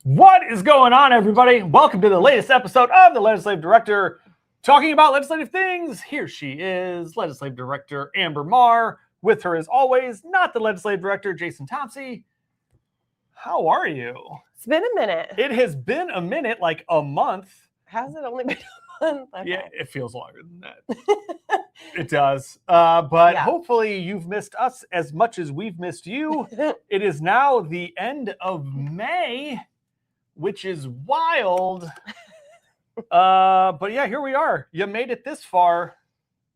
What is going on, everybody? Welcome to the latest episode of the Legislative Director, talking about legislative things. Here she is, Legislative Director Amber Marr. With her, as always, not the Legislative Director, Jason Thompson. How are you? It's been a minute. It has been a minute, like a month. Has it only been a month? Okay. Yeah, it feels longer than that. It does. But hopefully you've missed us as much as we've missed you. It is now the end of May, which is wild. But yeah, here we are. You made it this far.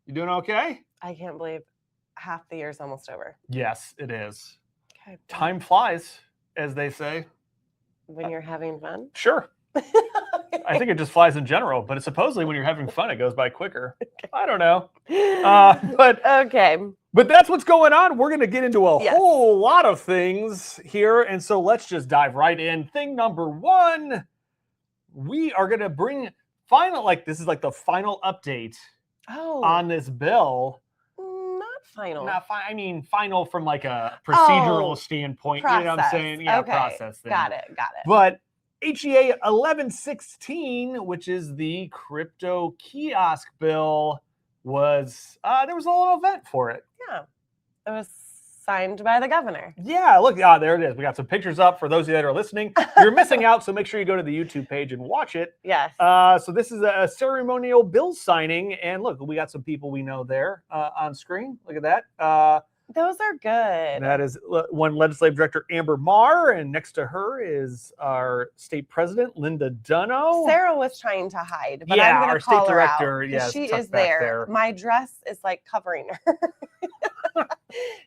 You doing okay? I can't believe half the year's almost over. Yes, it is. Okay. Time flies, as they say. When you're having fun? Sure. I think it just flies in general, but supposedly when you're having fun, it goes by quicker. I don't know. But okay. But that's what's going on. We're going to get into a whole lot of things here. And so let's just dive right in. Thing number one, we are going to bring this is like the final update on this bill. Not final. I mean, final from like a procedural standpoint. Process. You know what I'm saying? Yeah, okay. Process thing. Got it. But HEA 1116, which is the crypto kiosk bill, was there was a little event for it. Yeah, it was signed by the governor. Yeah, look, there it is. We got some pictures up for those of you that are listening. You're missing out, so make sure you go to the YouTube page and watch it. Yes. So this is a ceremonial bill signing, and look, we got some people we know there on screen. Look at that. Those are good. That is one Legislative Director, Amber Marr, and next to her is our State President, Linda Dunno. Sarah was trying to hide, but yeah, I'm going our to call State her Director, out, yes, she is there. My dress is like covering her.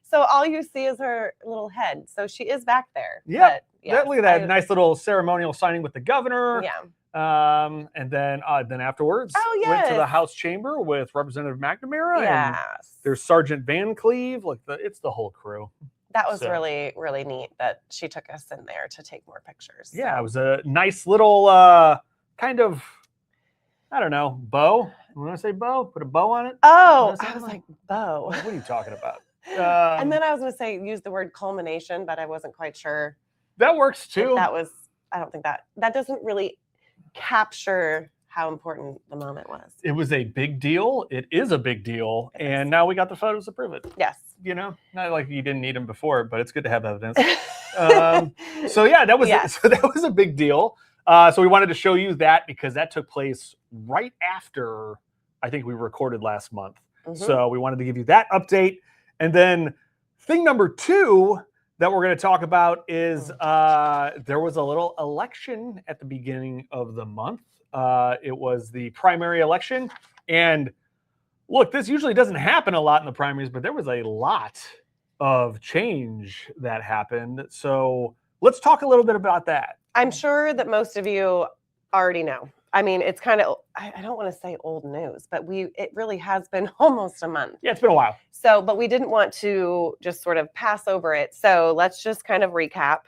So all you see is her little head. So she is back there. Yeah. Look at that nice little ceremonial signing with the governor. Yeah. And then afterwards, went to the House chamber with Representative McNamara. Yes. And there's Sergeant Van Cleve. Like it's the whole crew. That was really, really neat that she took us in there to take more pictures. Yeah, it was a nice little kind of, I don't know, bow. You want to say bow? Put a bow on it? Oh, I was like, bow. What are you talking about? And then I was going to say, use the word culmination, but I wasn't quite sure. That works too. I don't think that doesn't really capture how important the moment was. It was a big deal. It is a big deal. And now we got the photos to prove it. Yes. You know, not like you didn't need them before, but it's good to have evidence. So yeah, that was a big deal. So we wanted to show you that because that took place right after I think we recorded last month. Mm-hmm. So we wanted to give you that update. And then thing number two that we're going to talk about is there was a little election at the beginning of the month. It was the primary election. And look, this usually doesn't happen a lot in the primaries, but there was a lot of change that happened. So let's talk a little bit about that. I'm sure that most of you already know. I mean, it's kind of, I don't want to say old news, but it really has been almost a month. Yeah, it's been a while. So, but we didn't want to just sort of pass over it. So let's just kind of recap.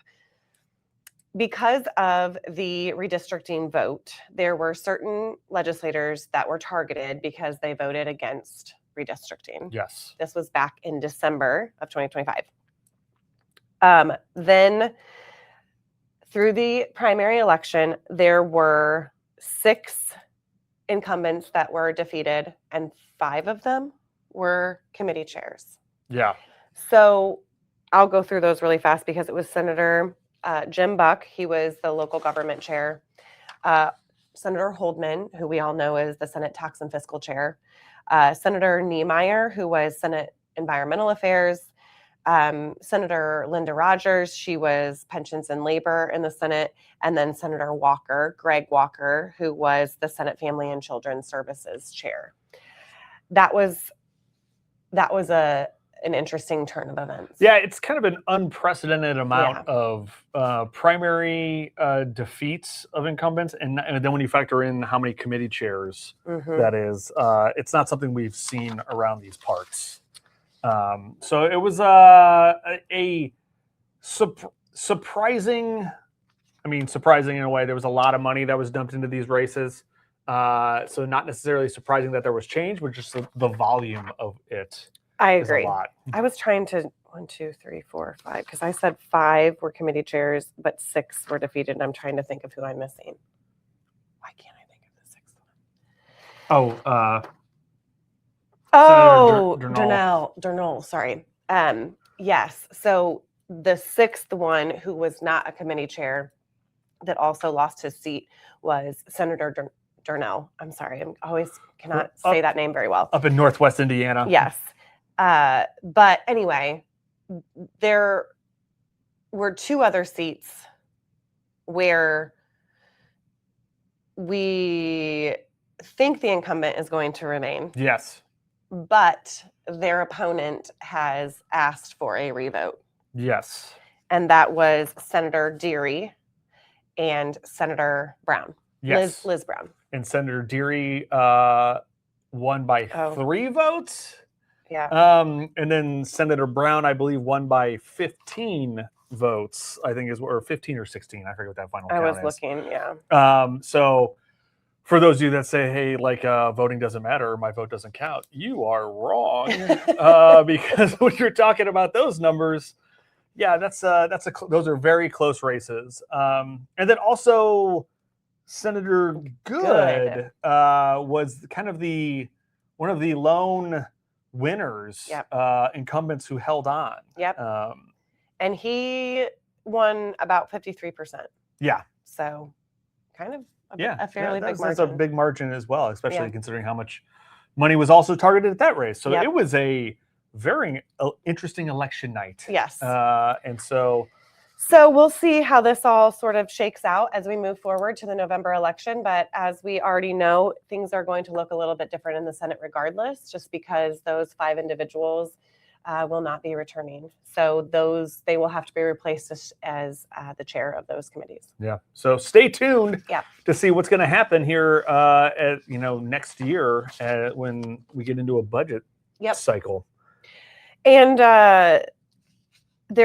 Because of the redistricting vote, there were certain legislators that were targeted because they voted against redistricting. Yes. This was back in December of 2025. Then through the primary election, there were 6 incumbents that were defeated, and 5 of them were committee chairs. Yeah. So I'll go through those really fast because it was Senator Jim Buck. He was the local government chair. Senator Holdman, who we all know is the Senate Tax and Fiscal Chair. Senator Niemeyer, who was Senate Environmental Affairs. Senator Linda Rogers, she was Pensions and Labor in the Senate, and then Senator Greg Walker, who was the Senate Family and Children's Services Chair. That was an interesting turn of events. Yeah, it's kind of an unprecedented amount of primary defeats of incumbents, and then when you factor in how many committee chairs that is, it's not something we've seen around these parts. So it was a surprising, surprising in a way. There was a lot of money that was dumped into these races. So not necessarily surprising that there was change, but just the volume of it. I agree. A lot. I was trying to 1, 2, 3, 4, 5. Because I said 5 were committee chairs, but 6 were defeated. And I'm trying to think of who I'm missing. Why can't I think of the 6th one? Durnell. Sorry. Yes. So the 6th one, who was not a committee chair, that also lost his seat, was Senator Durnell. I'm sorry. I always cannot say that name very well. Up in Northwest Indiana. Yes. But anyway, there were 2 other seats where we think the incumbent is going to remain. Yes. But their opponent has asked for a revote. Yes. And that was Senator Deary and Senator Brown. Yes. Liz Brown. And Senator Deary won by 3 votes. Yeah. And then Senator Brown, I believe, won by 15 votes. I think or 15 or 16. I forget what that final count is. I was looking, yeah. So for those of you that say, hey, like voting doesn't matter, my vote doesn't count, you are wrong. Because when you're talking about those numbers, yeah, those are very close races. And then also Senator Good was kind of one of the lone winners, incumbents who held on. Yep. And he won about 53%. Yeah. So kind of a fairly big margin. That's a big margin as well, especially considering how much money was also targeted at that race. So it was a very interesting election night. Yes. And so we'll see how this all sort of shakes out as we move forward to the November election. But as we already know, things are going to look a little bit different in the Senate regardless, just because those 5 individuals will not be returning. So they will have to be replaced as the chair of those committees. Yeah. So stay tuned to see what's going to happen here next year when we get into a budget cycle. And there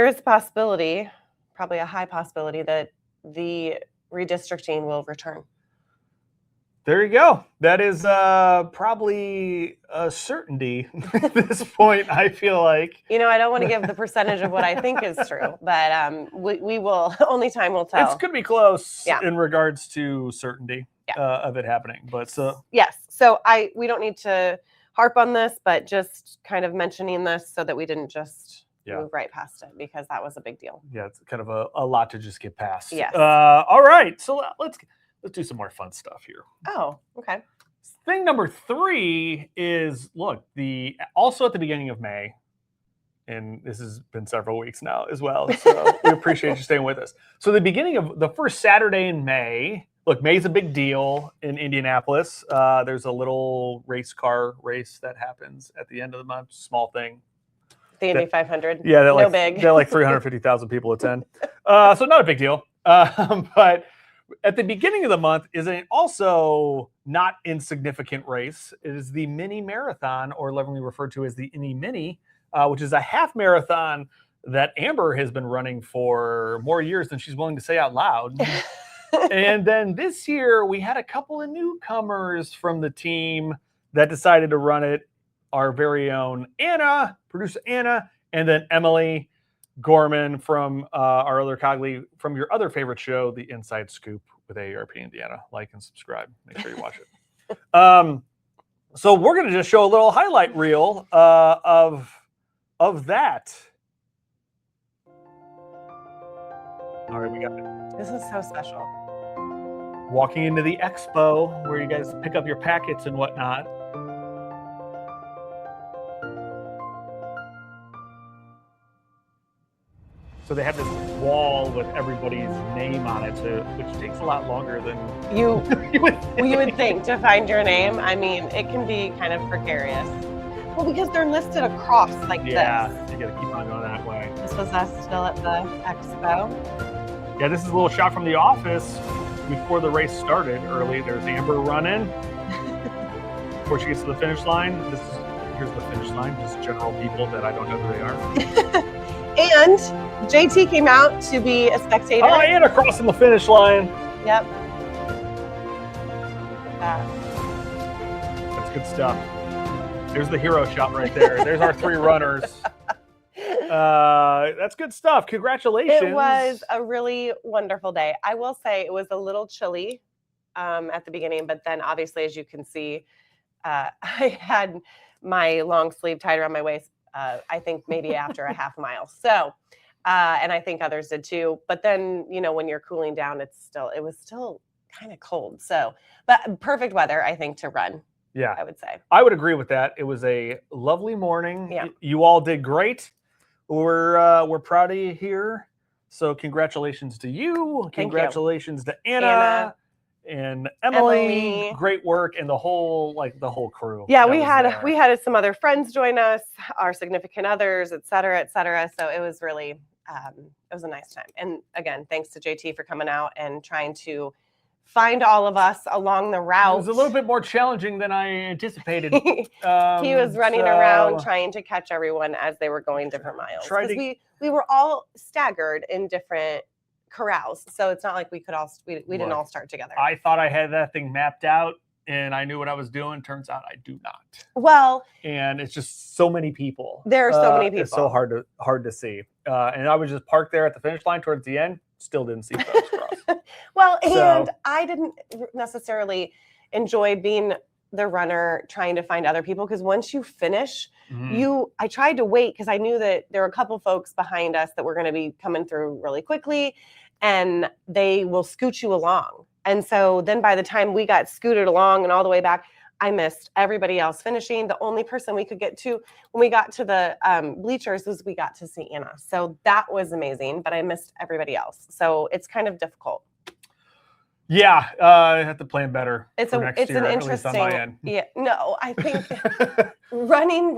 is a possibility, probably a high possibility, that the redistricting will return. There you go. That is probably a certainty at this point, I feel like. I don't want to give the percentage of what I think is true, but we will, only time will tell. It's going to be close in regards to certainty of it happening. But yes. So we don't need to harp on this, but just kind of mentioning this so that we didn't just move right past it, because that was a big deal. Yeah, it's kind of a lot to just get past. Yes. All right. So let's do some more fun stuff here. Oh, okay. Thing number 3 is, look, also at the beginning of May, and this has been several weeks now as well, so we appreciate you staying with us. So the beginning of the first Saturday in May, look, May's a big deal in Indianapolis. There's a little car race that happens at the end of the month, small thing. The Indy 500. Yeah, big. They're like 350,000 people attend. So not a big deal. But at the beginning of the month is an also not insignificant race. It is the mini marathon, or lovingly referred to as the Indy Mini, which is a half marathon that Amber has been running for more years than she's willing to say out loud. And then this year we had a couple of newcomers from the team that decided to run it. Our very own Anna, producer Anna, and then Emily Gorman from our other colleague from your other favorite show, The Inside Scoop with AARP Indiana. Like and subscribe. Make sure you watch it. So we're going to just show a little highlight reel of that. All right, we got it. This is so special. Walking into the expo where you guys pick up your packets and whatnot. So they have this wall with everybody's name on it, which takes a lot longer than you would think to find your name. I mean, it can be kind of precarious. Well, because they're listed across like this. Yeah, you got to keep on going that way. This was us still at the expo. Yeah, this is a little shot from the office before the race started early. There's Amber running. Before she gets to the finish line, here's the finish line. Just general people that I don't know who they are. And JT came out to be a spectator. Oh, and crossing the finish line. Yep. That's good stuff. There's the hero shot right there. There's our 3 runners. That's good stuff. Congratulations. It was a really wonderful day. I will say it was a little chilly at the beginning, but then obviously, as you can see, I had my long sleeve tied around my waist, I think maybe after a half mile. So, and I think others did too. But then, when you're cooling down, it was still kind of cold. So, but perfect weather, I think, to run. Yeah, I would say. I would agree with that. It was a lovely morning. Yeah. You all did great. We're proud of you here. So congratulations to you. Congratulations to Anna and Emily. Great work, and the whole crew. Yeah, we had some other friends join us, our significant others, et cetera, et cetera. So it was really it was a nice time. And again, thanks to JT for coming out and trying to find all of us along the route. It was a little bit more challenging than I anticipated. He was running around trying to catch everyone as they were going different miles. Because we were all staggered in different corrals, so it's not like we didn't all start together. I thought I had that thing mapped out and I knew what I was doing. Turns out I do not. Well, and it's just so many people. There are so many people. It's so hard to see. And I was just parked there at the finish line towards the end. Still didn't see folks cross. Well, and I didn't necessarily enjoy being the runner trying to find other people, because once you finish, I tried to wait because I knew that there were a couple folks behind us that were going to be coming through really quickly, and they will scoot you along. And so then by the time we got scooted along and all the way back, I missed everybody else finishing. The only person we could get to when we got to the bleachers was we got to see Anna. So that was amazing, but I missed everybody else. So it's kind of difficult. Yeah, I have to plan better. It's an interesting. At least on my end. Yeah, no, I think running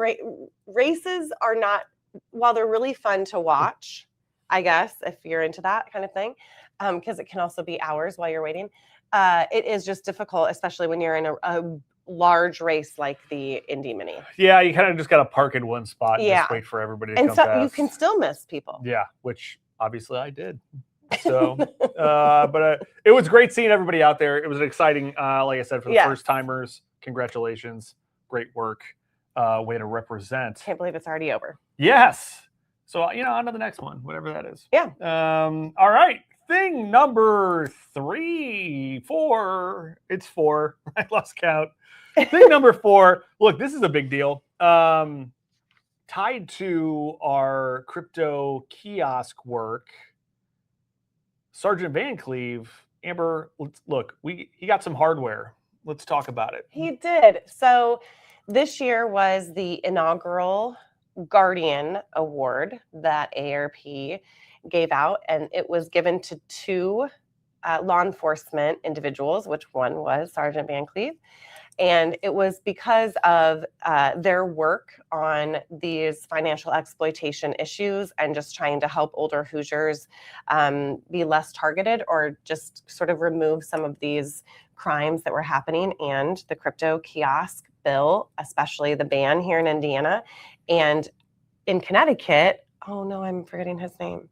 races are not, while they're really fun to watch, I guess, if you're into that kind of thing, because it can also be hours while you're waiting. It is just difficult, especially when you're in a large race like the Indy Mini. Yeah, you kind of just got to park in one spot and just wait for everybody to come past. You can still miss people. Yeah, which obviously I did. So, but it was great seeing everybody out there. It was exciting, like I said, for the first timers. Congratulations, great work, way to represent. Can't believe it's already over. Yes. So on to the next one, whatever that is. Yeah. All right. Thing number 4. It's 4. I lost count. Thing number 4. Look, this is a big deal. Tied to our crypto kiosk work. Sergeant Van Cleve, Amber, look, he got some hardware. Let's talk about it. He did. So this year was the inaugural Guardian Award that AARP gave out, and it was given to 2 law enforcement individuals, which one was Sergeant Van Cleve. And it was because of their work on these financial exploitation issues and just trying to help older Hoosiers be less targeted, or just sort of remove some of these crimes that were happening. And the crypto kiosk bill, especially the ban here in Indiana and in Connecticut. Oh no, I'm forgetting his name.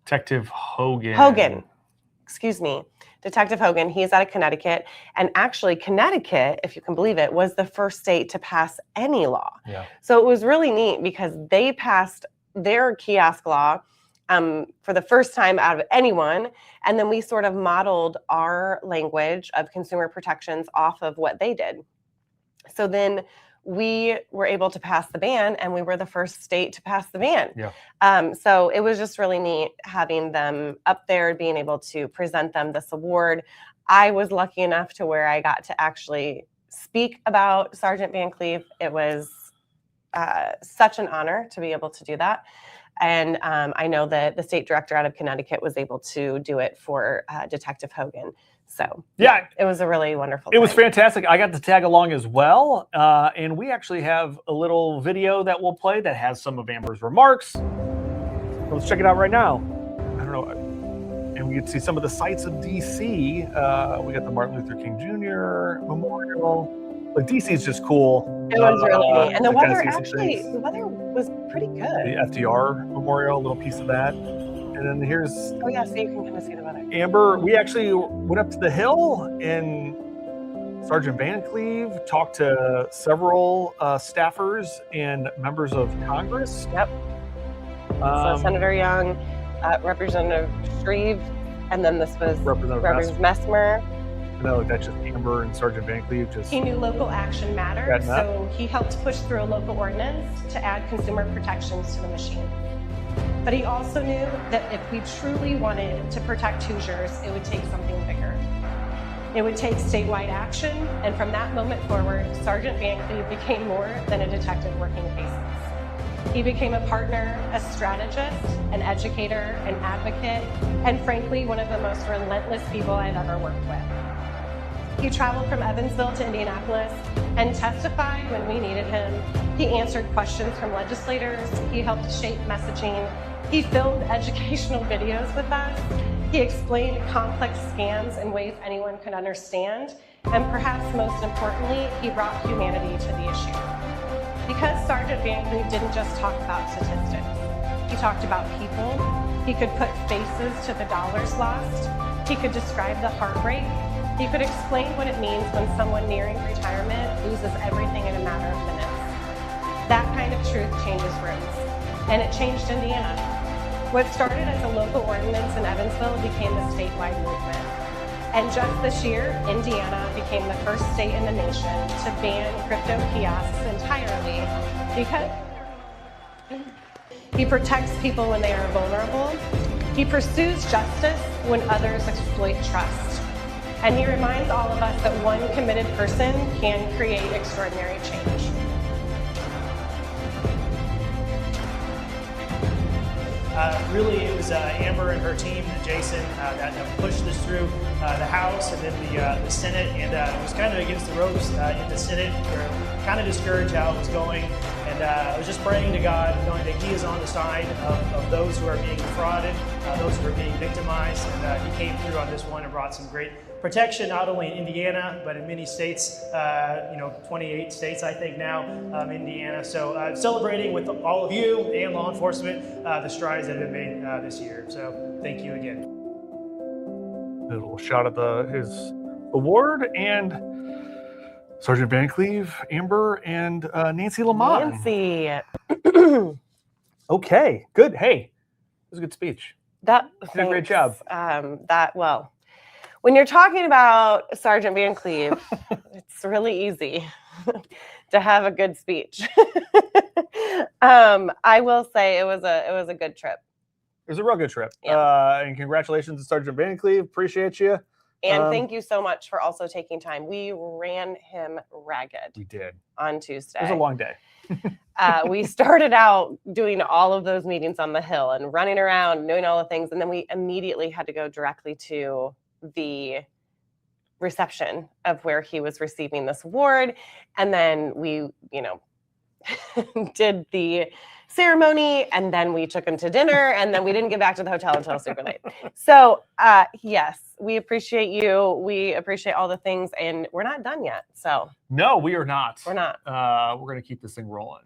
Detective Hogan. Excuse me. Detective Hogan, he's out of Connecticut. And actually, Connecticut, if you can believe it, was the first state to pass any law. Yeah. So it was really neat because they passed their kiosk law for the first time out of anyone. And then we sort of modeled our language of consumer protections off of what they did. So then we were able to pass the ban, and we were the first state to pass the ban. Yeah. So it was just really neat having them up there, being able to present them this award. I was lucky enough to where I got to actually speak about Sergeant Van Cleve. It was such an honor to be able to do that. And I know that the state director out of Connecticut was able to do it for Detective Hogan. So yeah, it was a really wonderful It was fantastic. I got to tag along as well. And we actually have a little video that we'll play that has some of Amber's remarks. Let's check it out right now. I don't know. And we get to see some of the sights of DC. We got the Martin Luther King Jr. Memorial. Like, DC is just cool. It was really neat. And the weather was pretty good. The FDR Memorial, a little piece of that. And then here's... Oh, yeah, so you can kind of see the weather. Amber, we actually went up to the Hill, and Sergeant Van Cleve talked to several staffers and members of Congress. Yep. So Senator Young, Representative Shreve, and then this was Representative Messmer. No, that's just Amber and Sergeant Van Cleve. He knew local action mattered, so he helped push through a local ordinance to add consumer protections to the machine. But he also knew that if we truly wanted to protect Hoosiers, it would take something bigger. It would take statewide action, and from that moment forward, Sergeant Van Cleve became more than a detective working cases. He became a partner, a strategist, an educator, an advocate, and frankly, one of the most relentless people I've ever worked with. He traveled from Evansville to Indianapolis and testified when we needed him. He answered questions from legislators. He helped shape messaging. He filmed educational videos with us. He explained complex scams in ways anyone could understand. And perhaps most importantly, he brought humanity to the issue. Because Sergeant Van Cleve didn't just talk about statistics. He talked about people. He could put faces to the dollars lost. He could describe the heartbreak. He could explain what it means when someone nearing retirement loses everything in a matter of minutes. That kind of truth changes rooms, and it changed Indiana. What started as a local ordinance in Evansville became a statewide movement. And just this year, Indiana became the first state in the nation to ban crypto kiosks entirely because he protects people when they are vulnerable. He pursues justice when others exploit trust. And he reminds all of us that one committed person can create extraordinary change. Really, it was Amber and her team, and Jason, that have pushed this through the House and then the Senate, and it was kind of against the ropes in the Senate. We were kind of discouraged how it was going, and I was just praying to God, knowing that He is on the side of those who are being defrauded, those who are being victimized, and He came through on this one and brought some great protection, not only in Indiana, but in many states, 28 states, I think now, Indiana. So celebrating with all of you and law enforcement the strides that have been made this year. So thank you again. A little shot at his award, and Sergeant Van Cleve, Amber, and Nancy Lamont. Nancy. Okay, good. Hey, it was a good speech. You did a great job. When you're talking about Sergeant Van Cleve, it's really easy to have a good speech. I will say it was a good trip. It was a real good trip. Yeah. And congratulations to Sergeant Van Cleve. Appreciate you. And thank you so much for also taking time. We ran him ragged. We did. On Tuesday. It was a long day. We started out doing all of those meetings on the Hill and running around, doing all the things. And then we immediately had to go directly to the reception of where he was receiving this award. And then we, did the ceremony, and then we took him to dinner, and then we didn't get back to the hotel until super late. So yes, we appreciate you. We appreciate all the things, and we're not done yet. So no, we are not. We're not. We're going to keep this thing rolling.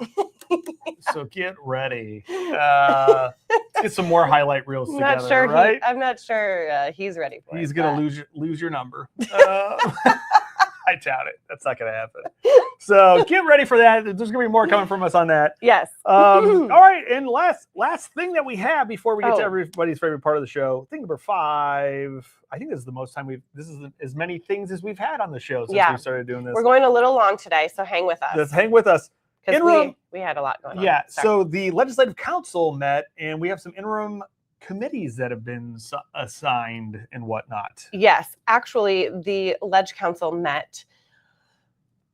So get ready. Let's get some more highlight reels together, right? I'm not sure he's ready for it. He's going to lose your number. I doubt it. That's not going to happen. So get ready for that. There's going to be more coming from us on that. Yes. All right. And last thing that we have before we get to everybody's favorite part of the show, thing number 5. I think this is the most time this is as many things as we've had on the show since we started doing this. We're going a little long today, so hang with us. Just hang with us. Because we had a lot going on. Yeah. So the Legislative Council met, and we have some interim committees that have been assigned and whatnot. Yes, actually, the Leg Council met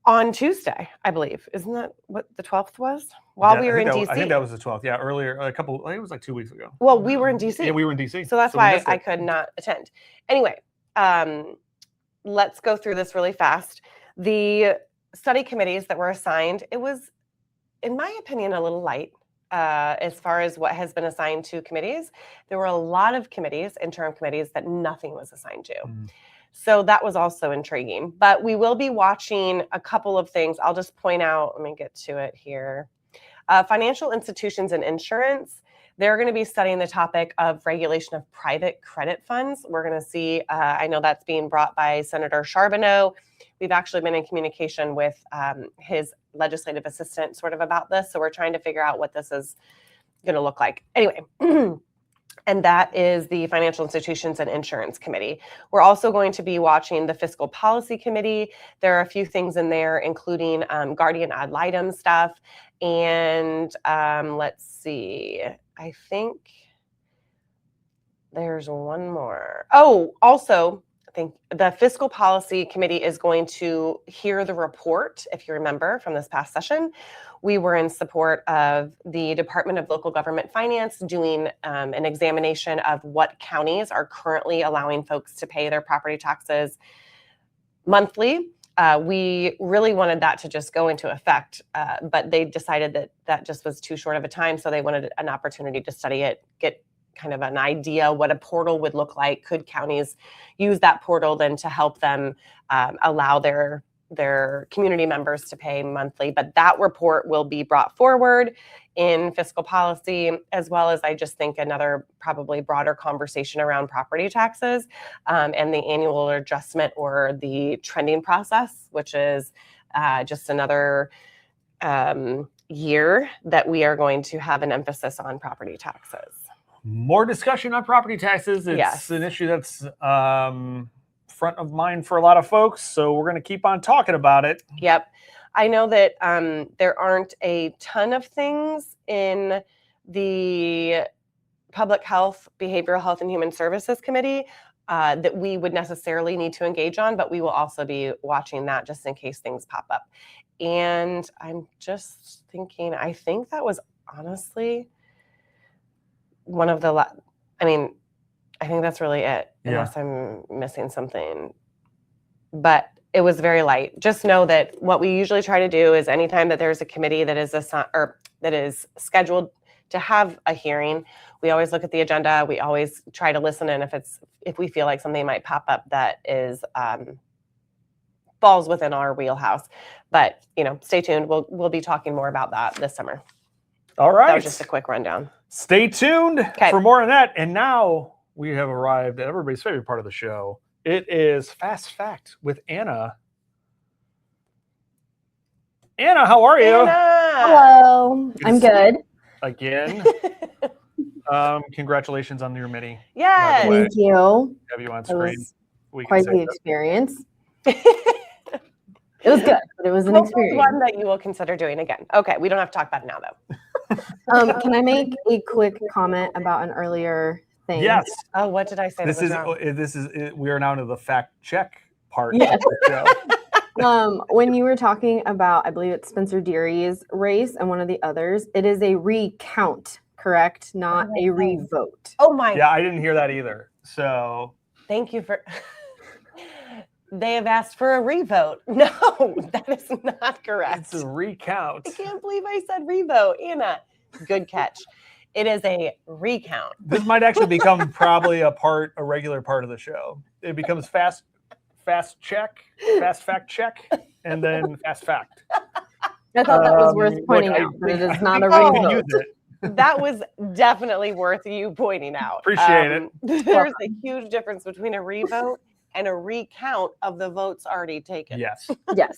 on Tuesday, I believe. Isn't that what the 12th was? While we were in DC. I think that was the 12th. Yeah, earlier, it was like 2 weeks ago. Well, we were in DC. Yeah, we were in DC. So that's why I could not attend. Anyway, let's go through this really fast. The study committees that were assigned, it was, in my opinion, a little light. As far as what has been assigned to committees, there were a lot of committees, interim committees, that nothing was assigned to. So that was also intriguing. But we will be watching a couple of things. I'll just point out, let me get to it here. Financial institutions and insurance, they're going to be studying the topic of regulation of private credit funds. We're going to see, I know that's being brought by Senator Charbonneau. We've actually been in communication with his legislative assistant sort of about this. So we're trying to figure out what this is going to look like. Anyway, and that is the Financial Institutions and Insurance Committee. We're also going to be watching the Fiscal Policy Committee. There are a few things in there, including guardian ad litem stuff. And let's see, I think there's one more. Oh, also, I think the Fiscal Policy Committee is going to hear the report. If you remember from this past session, we were in support of the Department of Local Government Finance doing an examination of what counties are currently allowing folks to pay their property taxes monthly. We really wanted that to just go into effect, but they decided that that just was too short of a time. So they wanted an opportunity to study it, get kind of an idea what a portal would look like. Could counties use that portal then to help them allow their community members to pay monthly? But that report will be brought forward in fiscal policy, as well as I just think another probably broader conversation around property taxes and the annual adjustment or the trending process, which is just another year that we are going to have an emphasis on property taxes. More discussion on property taxes. It's an issue that's front of mind for a lot of folks, so we're going to keep on talking about it. Yep. I know that there aren't a ton of things in the Public Health, Behavioral Health, and Human Services Committee that we would necessarily need to engage on, but we will also be watching that just in case things pop up. And I'm just thinking, I think that was honestly one of the, I think that's really it, unless I'm missing something. But it was very light. Just know that what we usually try to do is anytime that there's a committee that is that is scheduled to have a hearing, we always look at the agenda. We always try to listen, and if we feel like something might pop up that is falls within our wheelhouse. But stay tuned. We'll be talking more about that this summer. All right. That was just a quick rundown. Stay tuned for more on that. And now we have arrived at everybody's favorite part of the show. It is Fast Fact with Anna. Anna, how are you? Anna! Hello. I'm good. Again. Congratulations on your mini. Yes. Thank you. Have you on screen. Quite the experience. It was good, but it was an experience. One that you will consider doing again. Okay, we don't have to talk about it now, though. Can I make a quick comment about an earlier thing? Yes. Oh, what did I say? This is we are now to the fact check part of the show. When you were talking about, I believe it's Spencer Deary's race and one of the others, it is a recount, correct? Not a revote. Oh my. Yeah, I didn't hear that either. So thank you for. They have asked for a revote. No, that is not correct. It's a recount. I can't believe I said revote. Anna, good catch. It is a recount. This might actually become probably a regular part of the show. It becomes fast fact check, and then fast fact. I thought that was worth pointing out, but it is not a revote. That was definitely worth you pointing out. Appreciate it. There's a huge difference between a revote and a recount of the votes already taken. Yes. Yes.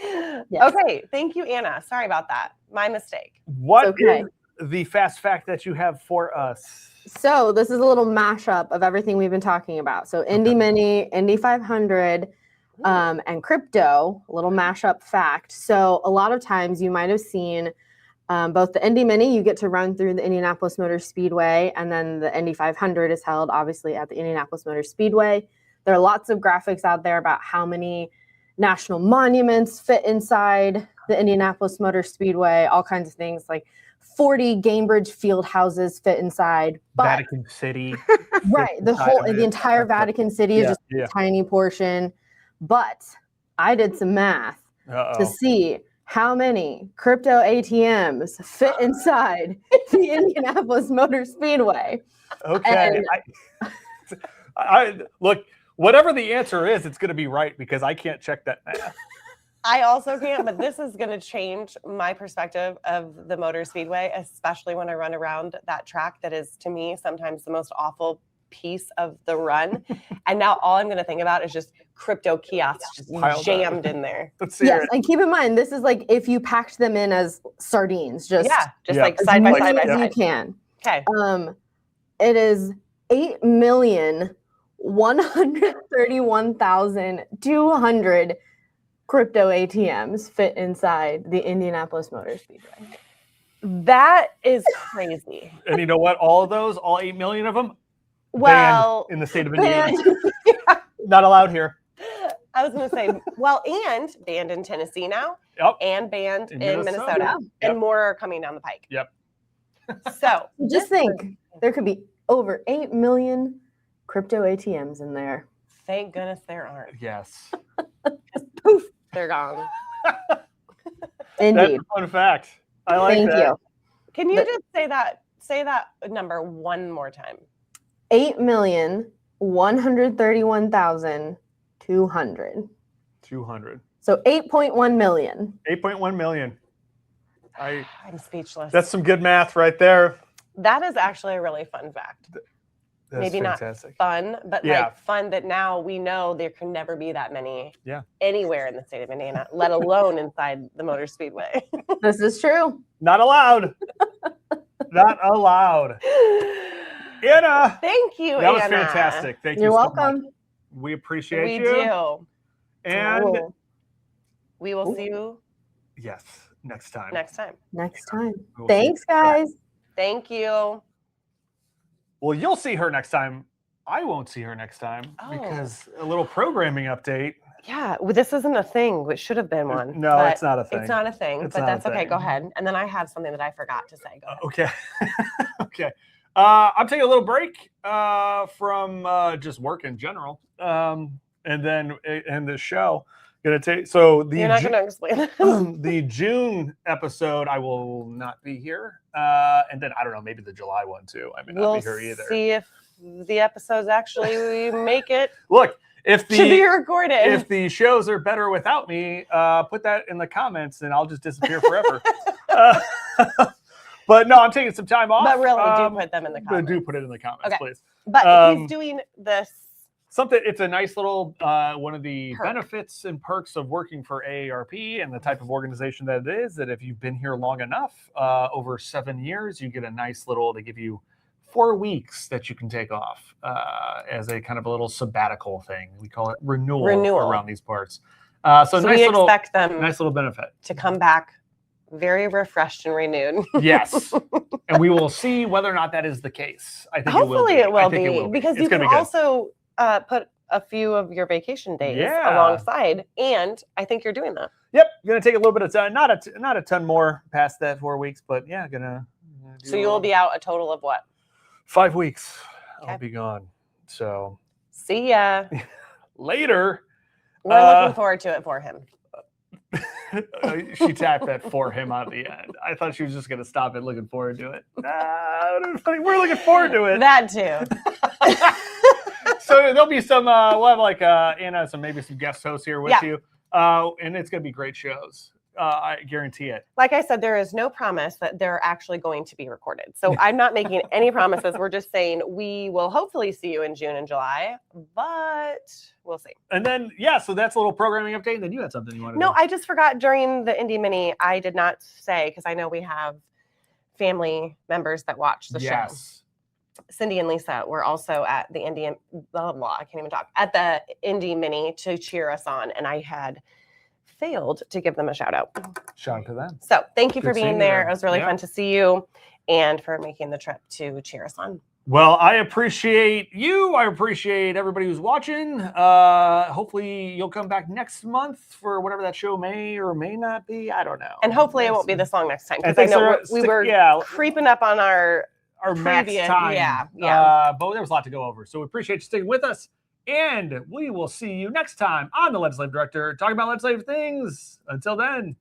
Okay. Thank you, Anna. Sorry about that. My mistake. What is the fast fact that you have for us? So this is a little mashup of everything we've been talking about. So Indy Mini, Indy 500, and crypto, a little mashup fact. So a lot of times you might have seen both the Indy Mini, you get to run through the Indianapolis Motor Speedway, and then the Indy 500 is held obviously at the Indianapolis Motor Speedway. There are lots of graphics out there about how many national monuments fit inside the Indianapolis Motor Speedway, all kinds of things, like 40 Gainbridge field houses fit inside. But, Vatican City. Right. The entire Vatican City is just a tiny portion. But I did some math to see how many crypto ATMs fit inside the Indianapolis Motor Speedway. Okay. I look, whatever the answer is, it's going to be right because I can't check that math. I also can't, but this is going to change my perspective of the Motor Speedway, especially when I run around that track that is, to me, sometimes the most awful piece of the run. And now all I'm going to think about is just crypto kiosks just jammed in there. Yes, and keep in mind, this is like if you packed them in as sardines, just like side by side by as side. you can. Okay. It is 8,131,200 crypto ATMs fit inside the Indianapolis Motor Speedway. That is crazy. And you know what? All 8 million of them, well, banned in the state of Indiana. Not allowed here. I was going to say, and banned in Tennessee now, and banned in Minnesota, and more are coming down the pike. Yep. So just think, there could be over 8 million crypto ATMs in there. Thank goodness there aren't. Yes. Poof, they're gone. Indeed. That's a fun fact. I like that. Thank you. Can you just say that number one more time? 8,131,200. 200. So 8.1 million. 8.1 million. I'm speechless. That's some good math right there. That is actually a really fun fact. That's maybe fantastic. Not fun, but like fun that now we know there can never be that many anywhere in the state of Indiana, let alone inside the Motor Speedway. This is true. Not allowed. Not allowed. Anna. Thank you, That was fantastic. Thank you. You're so welcome. much. We appreciate you. We do. And we will see you. Yes, next time. Next time. Thanks, guys. Thank you. Well, you'll see her next time. I won't see her next time because a little programming update. Yeah, well, this isn't a thing, which should have been one. No, it's not a thing. It's not a thing, but that's okay. Go ahead. And then I have something that I forgot to say. Go ahead. Okay. Okay. I'm taking a little break from just work in general. And then end the show. You're not gonna explain the June episode. I will not be here, and then I don't know, maybe the July one too. I may not be here either. See if the episodes actually make it. Look, if to be recorded, if the shows are better without me, put that in the comments, and I'll just disappear forever. But no, I'm taking some time off. But really, do put them in the comments. Do put it in the comments, please. But he's doing this. It's a nice little one of the benefits and perks of working for AARP and the type of organization that it is, that if you've been here long enough, over 7 years, you get a nice little, they give you 4 weeks that you can take off as a kind of a little sabbatical thing. We call it renewal. Around these parts. So nice we little, expect them nice little benefit to come back very refreshed and renewed. Yes. And we will see whether or not that is the case. I think hopefully it will be. Because you can also put a few of your vacation days alongside, and I think you're doing that. Yep, gonna take a little bit of time, not a ton more past that 4 weeks, but gonna so you'll be out a total of what? 5 weeks. I'll be gone. So see ya later. We're looking forward to it for him. She tapped that for him at the end. I thought she was just gonna stop it looking forward to it. We're looking forward to it. That too. So there'll be some we'll have like Anna, maybe some guest hosts here with you. And it's gonna be great shows. I guarantee it. Like I said, there is no promise that they're actually going to be recorded. So I'm not making any promises. We're just saying we will hopefully see you in June and July, but we'll see. And then, so that's a little programming update. And then you had something you wanted to No, I just forgot during the Indy Mini, I did not say, because I know we have family members that watch the show. Cindy and Lisa were also at the Indy, I can't even talk, at the Indy Mini to cheer us on. And I had failed to give them a shout out. Shout out to them. So thank you for being there. It was really fun to see you and for making the trip to cheer us on. Well, I appreciate you. I appreciate everybody who's watching. Hopefully you'll come back next month for whatever that show may or may not be. I don't know. And hopefully it won't be this long next time, because I know we were creeping up on our max time. But there was a lot to go over. So we appreciate you sticking with us. And we will see you next time on the Legislative Director, talking about legislative things. Until then,